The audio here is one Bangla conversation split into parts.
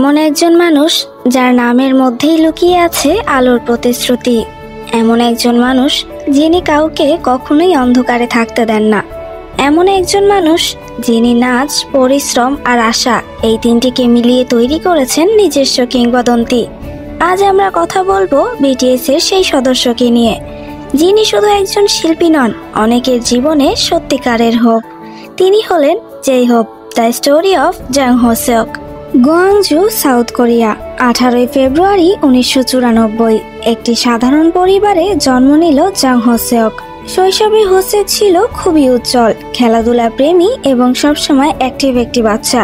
এমন একজন মানুষ যার নামের মধ্যেই লুকিয়ে আছে আলোর প্রতিশ্রুতি। এমন একজন মানুষ যিনি কাউকে কখনোই অন্ধকারে থাকতে দেন না। এমন একজন মানুষ যিনি নাচ, পরিশ্রম আর আশা এই তিনটিকে মিলিয়ে তৈরি করেছেন নিজস্ব কিংবদন্তি। আজ আমরা কথা বলবো বিটিএস এর সেই সদস্যকে নিয়ে, যিনি শুধু একজন শিল্পী নন, অনেকের জীবনে সত্যিকারের হোপ। তিনি হলেন জেহোপ, দ্য স্টোরি অফ জাং হোসেওক। গোয়াংজু, সাউথ কোরিয়া, 18 ফেব্রুয়ারি 1994 একটি সাধারণ পরিবারে জন্ম নিল জাং হোসেওক। শৈশবে হোসেক ছিল খুবই উজ্জ্বল, খেলাধুলা প্রেমী এবং সবসময় অ্যাক্টিভ একটি বাচ্চা।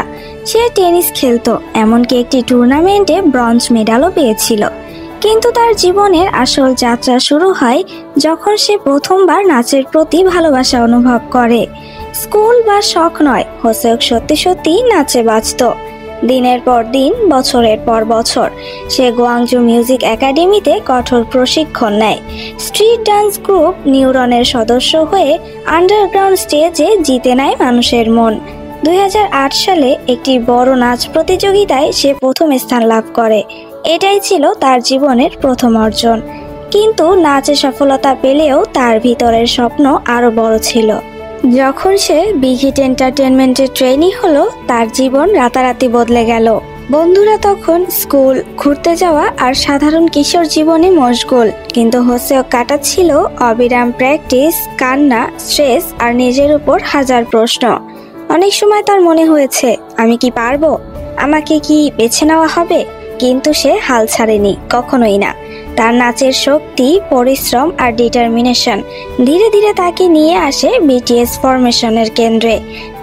সে টেনিস খেলতো, এমনকি একটি টুর্নামেন্টে ব্রোঞ্জ মেডালও পেয়েছিল। কিন্তু তার জীবনের আসল যাত্রা শুরু হয় যখন সে প্রথমবার নাচের প্রতি ভালোবাসা অনুভব করে। স্কুল বা শখ নয়, হোসেক সত্যি সত্যি নাচে বাঁচত। দিনের পর দিন, বছরের পর বছর সে গোয়াংজু মিউজিক একাডেমিতে কঠোর প্রশিক্ষণ নেয়। স্ট্রিট ডান্স গ্রুপ নিউরনের সদস্য হয়ে আন্ডারগ্রাউন্ড স্টেজে জিতে নেয় মানুষের মন। 2008 সালে একটি বড় নাচ প্রতিযোগিতায় সে প্রথম স্থান লাভ করে। এটাই ছিল তার জীবনের প্রথম অর্জন। কিন্তু নাচে সফলতা পেলেও তার ভিতরের স্বপ্ন আরো বড় ছিল। যখন সে বিগ হিট এন্টারটেনমেন্টের ট্রেনি হলো, তার জীবন রাতারাতি বদলে গেল। বন্ধুরা তখন স্কুল, ঘুরতে যাওয়া আর সাধারণ কিশোর জীবনে মশগুল, কিন্তু হোসেওক কাটাচ্ছিল অবিরাম প্র্যাকটিস, কান্না, স্ট্রেস আর নিজের উপর হাজার প্রশ্ন। অনেক সময় তার মনে হয়েছে, আমি কি পারবো, আমাকে কি বেছে নেওয়া হবে? কিন্তু সে হাল ছাড়েনি, কখনোই না। তার নাচের শক্তি, পরিশ্রম আর ডিটারমিনেশন ধীরে ধীরে তাকে নিয়ে আসে বিটিএস ফরমেশনের কেন্দ্রে।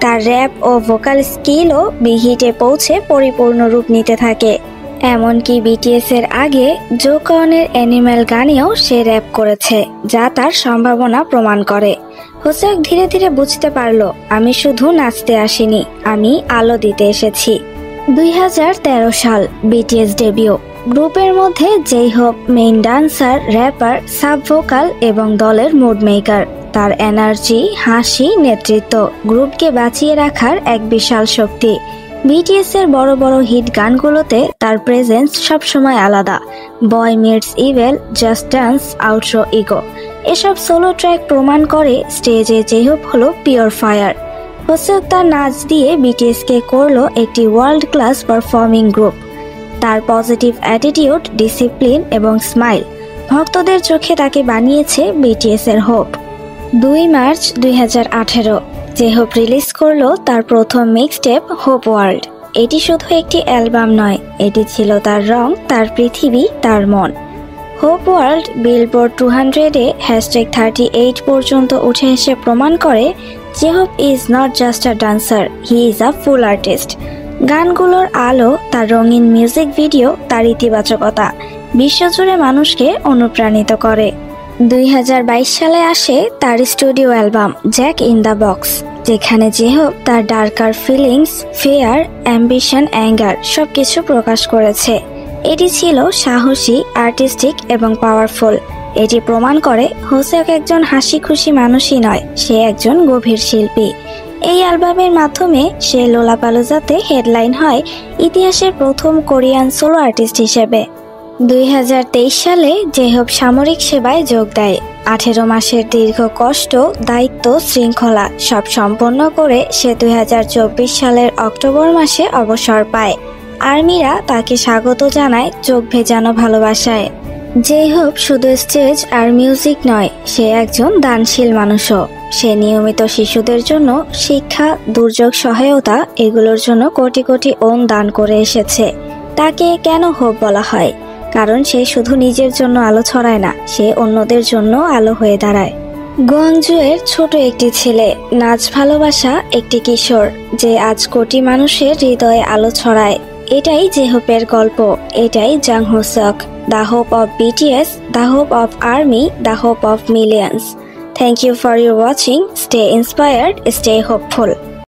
তার র্যাপ ও ভোকাল স্কিলও বিগ হিটে পৌঁছে পরিপূর্ণ রূপ নিতে থাকে। এমনকি বিটিএস এর আগে জোকনের অ্যানিম্যাল গানেও সে র্যাপ করেছে, যা তার সম্ভাবনা প্রমাণ করে। হোসেক ধীরে ধীরে বুঝতে পারলো, আমি শুধু নাচতে আসিনি, আমি আলো দিতে এসেছি। 2013 সাল, বিটিএস ডেবিউ। গ্রুপের মধ্যে J-Hope main dancer, rapper, sub vocal এবং দলের মুড মেকার। তার এনার্জি, হাসি, নেতৃত্ব গ্রুপকে বাঁচিয়ে রাখার এক বিশাল শক্তি। বিটিএস এর বড় বড় হিট গানগুলোতে তার প্রেজেন্স সবসময় আলাদা। Boy Meets Evil, just dance, outro, ego, এসব সোলো ট্র্যাক প্রমাণ করে স্টেজে জেহোপ হলো পিওর ফায়ার। হোসেক তার নাচ দিয়ে বিটিএসকে করলো একটি ওয়ার্ল্ড ক্লাস পারফর্মিং গ্রুপ। তার পজিটিভ অ্যাটিটিউড, ডিসিপ্লিন এবং স্মাইল ভক্তদের চোখে তাকে বানিয়েছে বিটিএস এর হোপ। 2 মার্চ 2018 জেহোপ রিলিজ করলো তার প্রথম মিক্সটেপ হোপ ওয়ার্ল্ড। এটি শুধু একটি অ্যালবাম নয়, এটি ছিল তার রং, তার পৃথিবী, তার মন। হোপ ওয়ার্ল্ড বিলবোর্ড 200-এ #38 পর্যন্ত উঠে এসে প্রমাণ করে J-Hope is not just a dancer, he is a full artist. গানগুলোর আলো, তার রঙিন মিউজিক ভিডিও, তার ইতিবাচকতা বিশ্বজুড়ে মানুষকে অনুপ্রাণিত করে। 2022 সালে আসে তার studio album Jack in the box, যেখানে জেহোপ তার darker feelings, fair, ambition, anger সবকিছু প্রকাশ করেছে। এটি ছিল সাহসী, আর্টিস্টিক এবং পাওয়ারফুল। এটি প্রমাণ করে হোসেক একজন হাসি খুশি মানুষই নয়, সে একজন গভীর শিল্পী। এই অ্যালবামের মাধ্যমে সে লোলাপালুজাতে হেডলাইন হয় ইতিহাসের প্রথম কোরিয়ান সোলো আর্টিস্ট হিসেবে। 2023 সালে জেহোপ সামরিক সেবায় যোগ দেয়। 18 মাসের দীর্ঘ কষ্ট, দায়িত্ব, শৃঙ্খলা সব সম্পন্ন করে সে 2024 সালের অক্টোবর মাসে অবসর পায়। আর্মিরা তাকে স্বাগত জানায় চোখ ভেজানো ভালোবাসায়। জেহোপ শুধু স্টেজ আর মিউজিক নয়, সে একজন দানশীল মানুষও। সে নিয়মিত শিশুদের জন্য শিক্ষা, দুর্যোগ সহায়তা এগুলোর জন্য কোটি কোটি ওন দান করে এসেছে। তাকে কেন হোপ বলা হয়? কারণ সে শুধু নিজের জন্য আলো ছড়ায় না, সে অন্যদের জন্য আলো হয়ে দাঁড়ায়। গোয়াংজু এর ছোট একটি ছেলে, নাচ ভালোবাসা একটি কিশোর, যে আজ কোটি মানুষের হৃদয়ে আলো ছড়ায়। এটাই জেহোপের গল্প, এটাই Jung Hoseok, the hope of BTS, the hope of army, the hope of millions. Thank you for your watching. Stay inspired, stay hopeful.